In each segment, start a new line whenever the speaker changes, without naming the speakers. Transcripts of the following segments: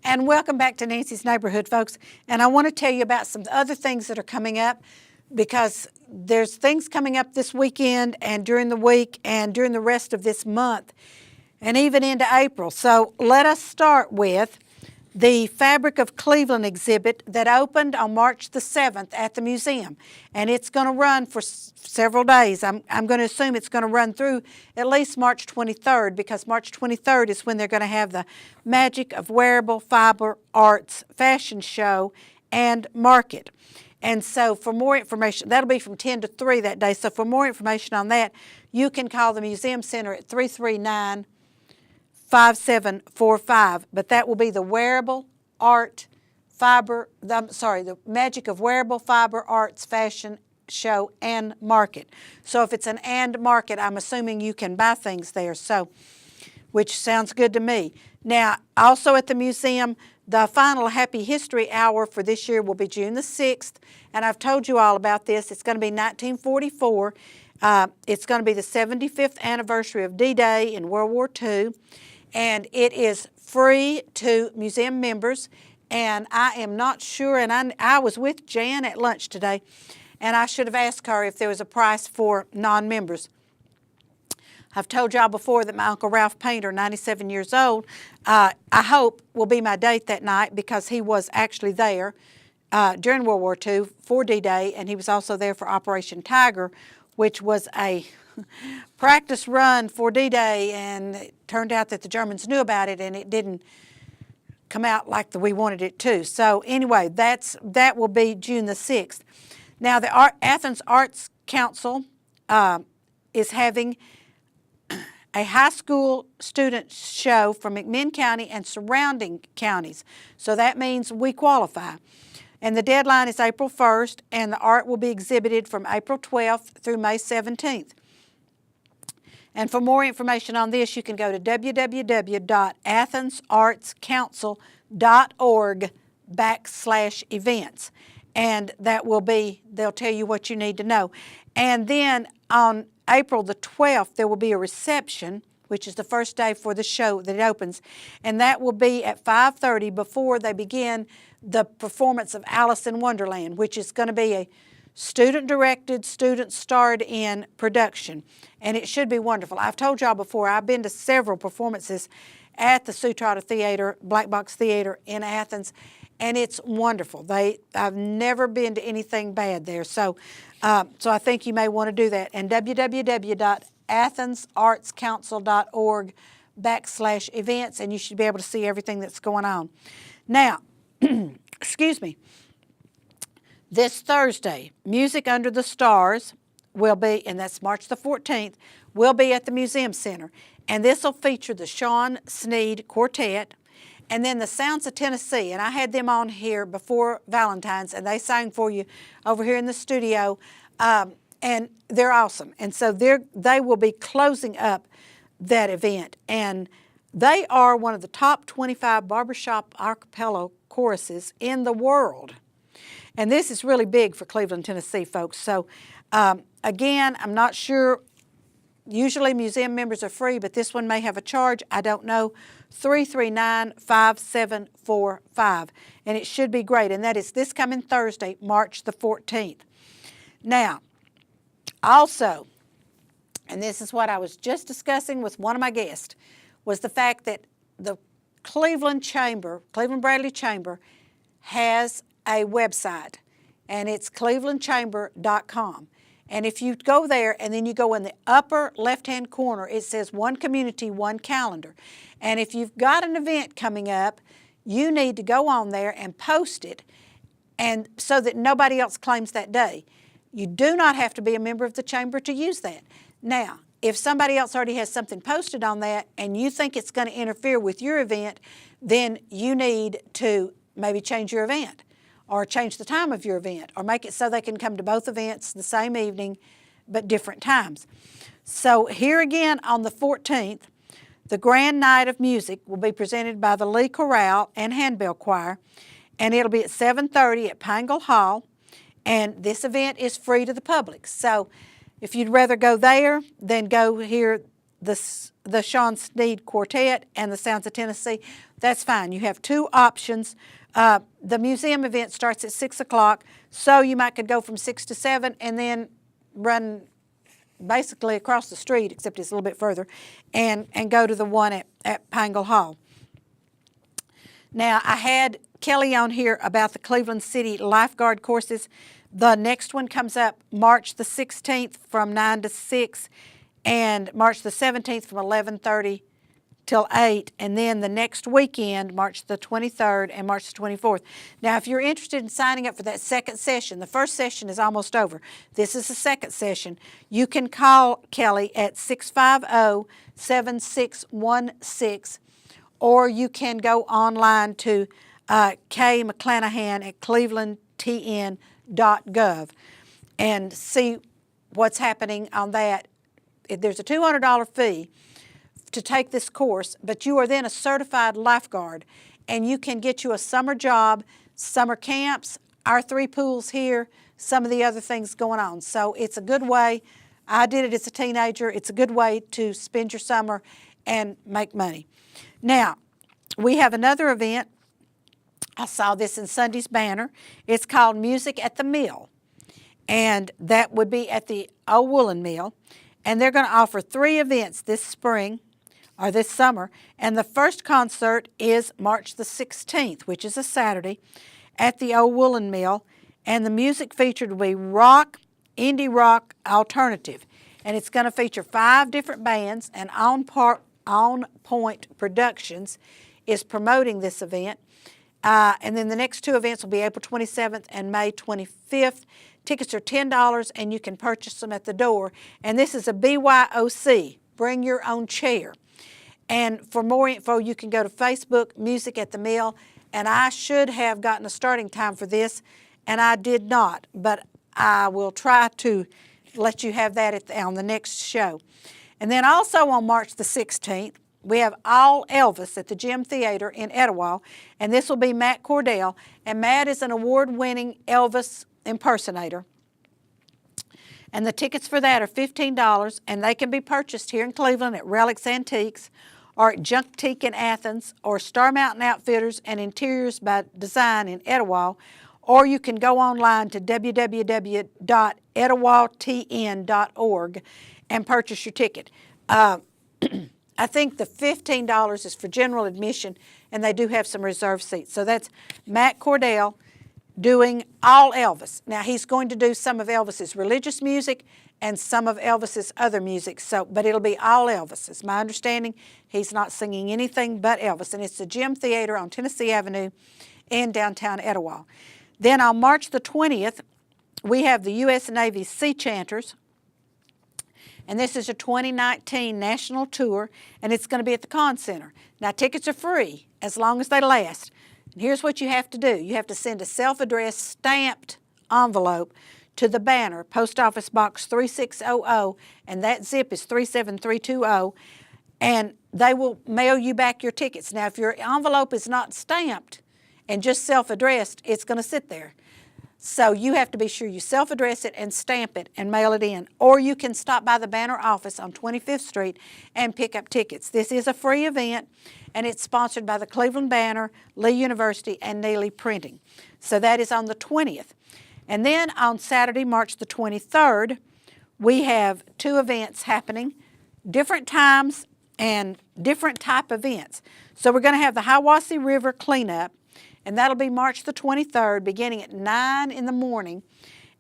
And welcome back to Nancy's Neighborhood, folks. And I want to tell you about some other things that are coming up, because there's things coming up this weekend and during the week and during the rest of this month and even into April. So let us start with the Fabric of Cleveland exhibit that opened on March the 7th at the museum. And it's going to run for several days. I'm going to assume it's going to run through at least March 23rd, because March 23rd is when they're going to have the Magic of Wearable Fiber Arts fashion show and market. And so for more information, that'll be from 10 to 3 that day. So for more information on that, you can call the Museum Center at 339-5745, but that will be the Wearable Art Fiber, the Magic of Wearable Fiber Arts Fashion Show and Market. So if it's an and market, I'm assuming you can buy things there, so which sounds good to me. Now, also at the museum, the final Happy History Hour for this year will be June the 6th, and I've told you all about this. It's going to be 1944. It's going to be the 75th anniversary of DDay in World War II. And it is free to museum members, and I am not sure, and I was with Jan at lunch today, and I should have asked her if there was a price for non-members. I've told y'all before that my Uncle Ralph Painter, 97 years old, I hope will be my date that night, because he was actually there during World War II for D-Day, and he was also there for Operation Tiger, which was a practice run for D-Day, and it turned out that the Germans knew about it, and it didn't come out like we wanted it to. So anyway, that will be June the 6th. Now, the Athens Arts Council is having a high school student show from McMinn County and surrounding counties. So that means we qualify. And the deadline is April 1st, and the art will be exhibited from April 12th through May 17th. And for more information on this, you can go to www.athensartscouncil.org/events. And that will be, they'll tell you what you need to know. And then on April the 12th, there will be a reception, which is the first day for the show that it opens. And that will be at 5:30 before they begin the performance of Alice in Wonderland, which is going to be a student-directed, student-starred-in production, and it should be wonderful. I've told y'all before, I've been to several performances at the Sutrata Theater, Black Box Theater in Athens, and it's wonderful. I've never been to anything bad there, so I think you may want to do that. And www.athensartscouncil.org/events, and you should be able to see everything that's going on. Now, excuse me. This Thursday, Music Under the Stars will be, and that's March the 14th, will be at the Museum Center. And this will feature the Shawn, Sneed Quartet, and then the Sounds of Tennessee. And I had them on here before Valentine's, and they sang for you over here in the studio, and they're awesome. And so they will be closing up that event. And they are one of the top 25 barbershop a cappella choruses in the world. And this is really big for Cleveland, Tennessee, folks. So, again, I'm not sure. Usually museum members are free, but this one may have a charge. I don't know. 339-5745. And it should be great. And that is this coming Thursday, March the 14th. Now, also, and this is what I was just discussing with one of my guests, was the fact that the Cleveland Bradley Chamber, has a website, and it's clevelandchamber.com. And if you go there and then you go in the upper left-hand corner, it says One Community, One Calendar. And if you've got an event coming up, you need to go on there and post it, and so that nobody else claims that day. You do not have to be a member of the chamber to use that. Now, if somebody else already has something posted on that and you think it's going to interfere with your event, then you need to maybe change your event, or change the time of your event, or make it so they can come to both events the same evening but different times. So here again on the 14th, the Grand Night of Music will be presented by the Lee Chorale and Handbell Choir, and it'll be at 7:30 at Pangle Hall, and this event is free to the public. So if you'd rather go there than go hear the Shawn Sneed Quartet and the Sounds of Tennessee, that's fine. You have two options. The museum event starts at 6 o'clock, so you might could go from 6 to 7 and then run basically across the street, except it's a little bit further, and go to the one at Pangle Hall. Now, I had Kelly on here about the Cleveland City Lifeguard courses. The next one comes up March the 16th from 9 to 6, and March the 17th from 11:30 till 8, and then the next weekend, March the 23rd and March the 24th. Now, if you're interested in signing up for that second session, the first session is almost over. This is the second session. You can call Kelly at 650-7616, or you can go online to Kay McClanahan at clevelandtn.gov and see what's happening on that. There's a $200 fee to take this course, but you are then a certified lifeguard, and you can get you a summer job, summer camps, our 3 pools here, some of the other things going on. So it's a good way. I did it as a teenager. It's a good way to spend your summer and make money. Now, we have another event. I saw this in Sunday's banner. It's called Music at the Mill, and that would be at the Old Woolen Mill. And they're going to offer 3 events this spring, or this summer, and the first concert is March the 16th, which is a Saturday, at the Old Woolen Mill, and the music featured will be rock, indie rock, alternative, and it's going to feature 5 different bands, and On Point Productions is promoting this event, and then the next 2 events will be April 27th and May 25th. Tickets are $10, and you can purchase them at the door, and this is a BYOC, Bring Your Own Chair. And for more info, you can go to Facebook, Music at the Mill, and I should have gotten a starting time for this, and I did not, but I will try to let you have that on the next show. And then also on March the 16th, we have All Elvis at the Gym Theater in Etowah, and this will be Matt Cordell, and Matt is an award-winning Elvis impersonator. And the tickets for that are $15, and they can be purchased here in Cleveland at Relics Antiques, or at Junktique in Athens, or Star Mountain Outfitters and Interiors by Design in Etowah, or you can go online to www.etowatn.org and purchase your ticket. I think the $15 is for general admission, and they do have some reserved seats. So that's Matt Cordell doing all Elvis. Now, he's going to do some of Elvis's religious music and some of Elvis's other music, but it'll be all Elvis. It's my understanding he's not singing anything but Elvis, and it's the Gym Theater on Tennessee Avenue in downtown Etowah. Then on March the 20th, we have the U.S. Navy Sea Chanters, and this is a 2019 national tour, and it's going to be at the Conn Center. Now, tickets are free as long as they last. And here's what you have to do. You have to send a self-addressed stamped envelope to the banner, Post Office Box 3600, and that zip is 37320, and they will mail you back your tickets. Now, if your envelope is not stamped and just self-addressed, it's going to sit there. So you have to be sure you self-address it and stamp it and mail it in. Or you can stop by the banner office on 25th Street and pick up tickets. This is a free event, and it's sponsored by the Cleveland Banner, Lee University, and Neely Printing. So that is on the 20th. And then on Saturday, March the 23rd, we have 2 events happening, different times and different type events. So we're going to have the Hiwassee River cleanup, and that'll be March the 23rd, beginning at 9 in the morning.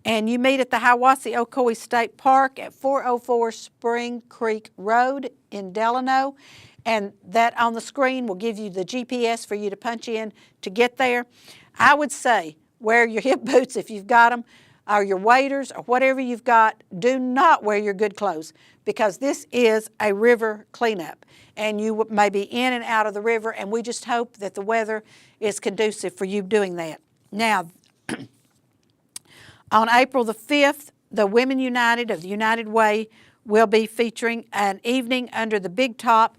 And you meet at the Hiwassee-Ocoee State Park at 404 Spring Creek Road in Delano. And that on the screen will give you the GPS for you to punch in to get there. I would say wear your hip boots if you've got them, or your waders, or whatever you've got. Do not wear your good clothes, because this is a river cleanup, and you may be in and out of the river, and we just hope that the weather is conducive for you doing that. Now, on April the 5th, the Women United of the United Way will be featuring an evening under the Big Top,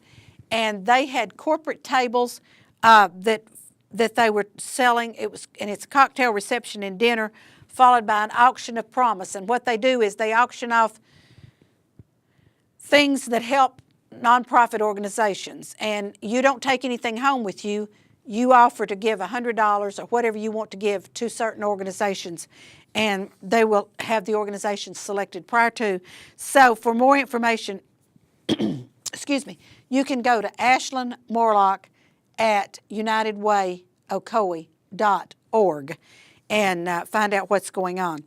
and they had corporate tables that they were selling. It's a cocktail reception and dinner, followed by an auction of promise. And what they do is they auction off things that help nonprofit organizations, and you don't take anything home with you. You offer to give $100 or whatever you want to give to certain organizations, and they will have the organizations selected prior to. So for more information, excuse me, you can go to Ashlyn Morlock at unitedwayocoee.org and find out what's going on.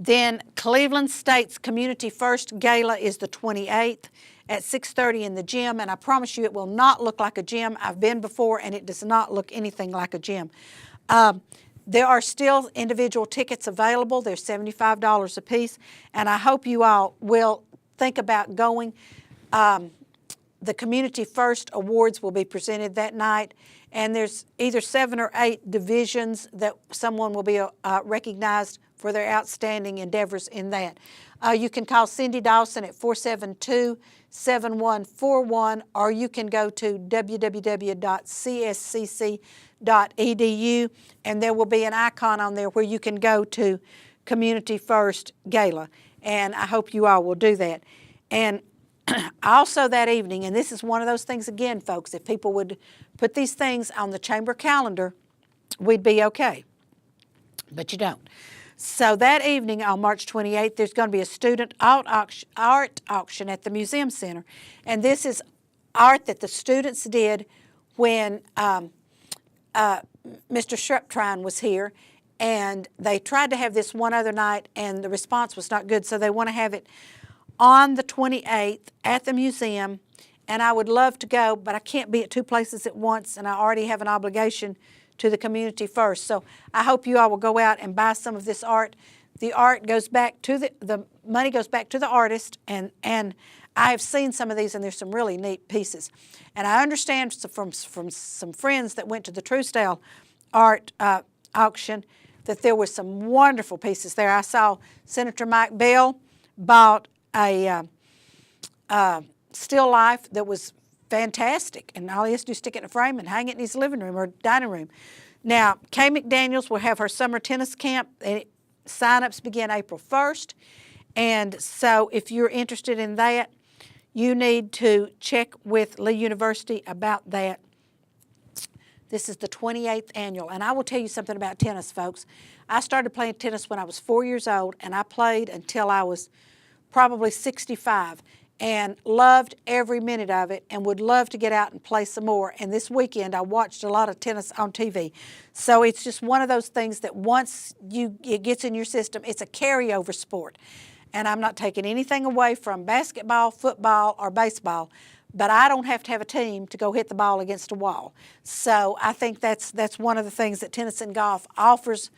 Then Cleveland State's Community First Gala is the 28th at 6:30 in the gym, and I promise you it will not look like a gym. I've been before, and it does not look anything like a gym. There are still individual tickets available. They're $75 a piece, and I hope you all will think about going. The Community First Awards will be presented that night, and there's either 7 or 8 divisions that someone will be recognized for their outstanding endeavors in that. You can call Cindy Dawson at 472-7141, or you can go to www.cscc.edu, and there will be an icon on there where you can go to Community First Gala, and I hope you all will do that. And also that evening, and this is one of those things again, folks, if people would put these things on the chamber calendar, we'd be okay, but you don't. So that evening on March 28th, there's going to be a student art auction at the Museum Center. And this is art that the students did when Mr. Shreptrine was here. And they tried to have this one other night, and the response was not good. So they want to have it on the 28th at the museum. And I would love to go, but I can't be at 2 places at once, and I already have an obligation to the Community First. So I hope you all will go out and buy some of this art. The art goes back to the money goes back to the artist, and I have seen some of these, and there's some really neat pieces. And I understand from some friends that went to the Truesdale art auction that there were some wonderful pieces there. I saw Senator Mike Bell bought a still life that was fantastic, and all he has to do is stick it in a frame and hang it in his living room or dining room. Now, Kay McDaniels will have her summer tennis camp, and sign-ups begin April 1st, and so if you're interested in that, you need to check with Lee University about that. This is the 28th annual, and I will tell you something about tennis, folks. I started playing tennis when I was 4 years old, and I played until I was probably 65. And loved every minute of it, and would love to get out and play some more. And this weekend I watched a lot of tennis on TV. So it's just one of those things that once it gets in your system, it's a carryover sport. And I'm not taking anything away from basketball, football, or baseball, but I don't have to have a team to go hit the ball against a wall. So I think that's one of the things that tennis and golf offers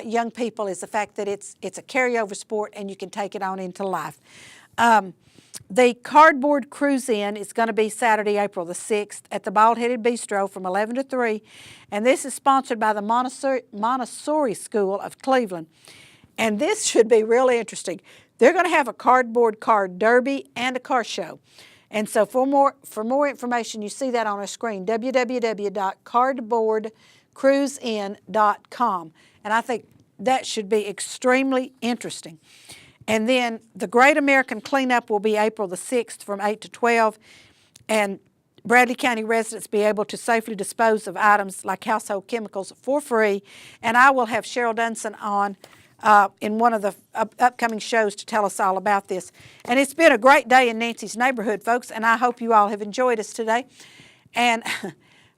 young people, is the fact that it's a carryover sport and you can take it on into life. The Cardboard Cruise-In is going to be Saturday, April the 6th at the Bald-Headed Bistro from 11 to 3. And this is sponsored by the Montessori School of Cleveland. And this should be really interesting. They're going to have a cardboard car derby and a car show. And so for more information, you see that on our screen, www.cardboardcruisein.com. And I think that should be extremely interesting. And then the Great American Cleanup will be April the 6th from 8 to 12, and Bradley County residents be able to safely dispose of items like household chemicals for free. And I will have Cheryl Dunson on in one of the upcoming shows to tell us all about this. And it's been a great day in Nancy's neighborhood, folks, and I hope you all have enjoyed us today. And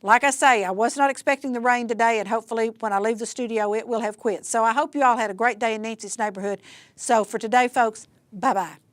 like I say, I was not expecting the rain today, and hopefully when I leave the studio, it will have quit. So I hope you all had a great day in Nancy's neighborhood. So for today, folks, bye-bye.